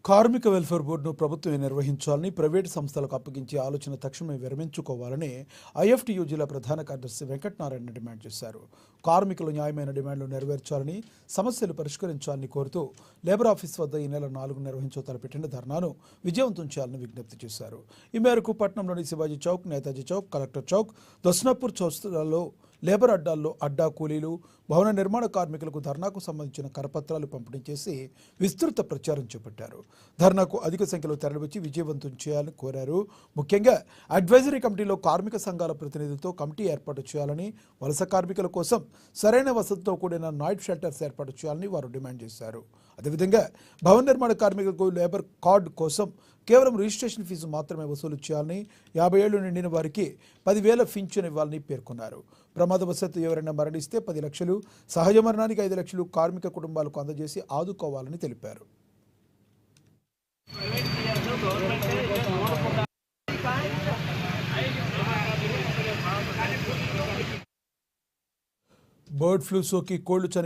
కార్మిక వెల్ఫేర్ బోర్డును ప్రభుత్వమే నిర్వహించాలని, ప్రైవేటు సంస్థలకు అప్పగించే ఆలోచన తక్షణమే విరమించుకోవాలని ఐఎఫ్టియు జిల్లా ప్రధాన కార్యదర్శి వెంకటనారాయణ డిమాండ్ చేశారు. కార్మికుల న్యాయమైన డిమాండ్లు నెరవేర్చాలని, సమస్యలు పరిష్కరించాలని కోరుతూ లేబర్ ఆఫీస్ వద్ద ఈ నెల 4 నిర్వహించో తలపెట్టిన ధర్నాను విజయవంతం చేయాలని విజ్ఞప్తి చేశారు. ఈ మేరకు పట్టణంలోని శివాజీ చౌక్, నేతాజీ చౌక్, కలెక్టర్ చౌక్, దస్నాపూర్ చౌక్లలో లేబర్ అడ్డాల్లో అడ్డా కూలీలు, భవన నిర్మాణ కార్మికులకు ధర్నాకు సంబంధించిన కరపత్రాలు పంపిణీ చేసి విస్తృత ప్రచారం చేపట్టారు. ధర్నాకు అధిక సంఖ్యలో తరలివచ్చి విజయవంతం చేయాలని కోరారు. ముఖ్యంగా అడ్వైజరీ కమిటీలో కార్మిక సంఘాల ప్రతినిధులతో కమిటీ ఏర్పాటు చేయాలని, వలస కార్మికుల కోసం సరైన వసతితో కూడిన నైట్ షెల్టర్స్ ఏర్పాటు చేయాలని వారు డిమాండ్ చేశారు. అదేవిధంగా భవన నిర్మాణ కార్మికులకు లేబర్ కార్డు కోసం కేవలం రిజిస్ట్రేషన్ ఫీజు మాత్రమే వసూలు చేయాలని, 50 ఏళ్లు నిండిన వారికి 10,000 పింఛన్ ఇవ్వాలని పేర్కొన్నారు. ప్రమాదవశాత్తు ఎవరైనా మరణిస్తే 10 లక్షలు, సహజ మరణానికి 5 లక్షలు కార్మిక కుటుంబాలకు అందజేసి ఆదుకోవాలని తెలిపారు. బర్డ్ ఫ్లూ సోకి కోళ్లు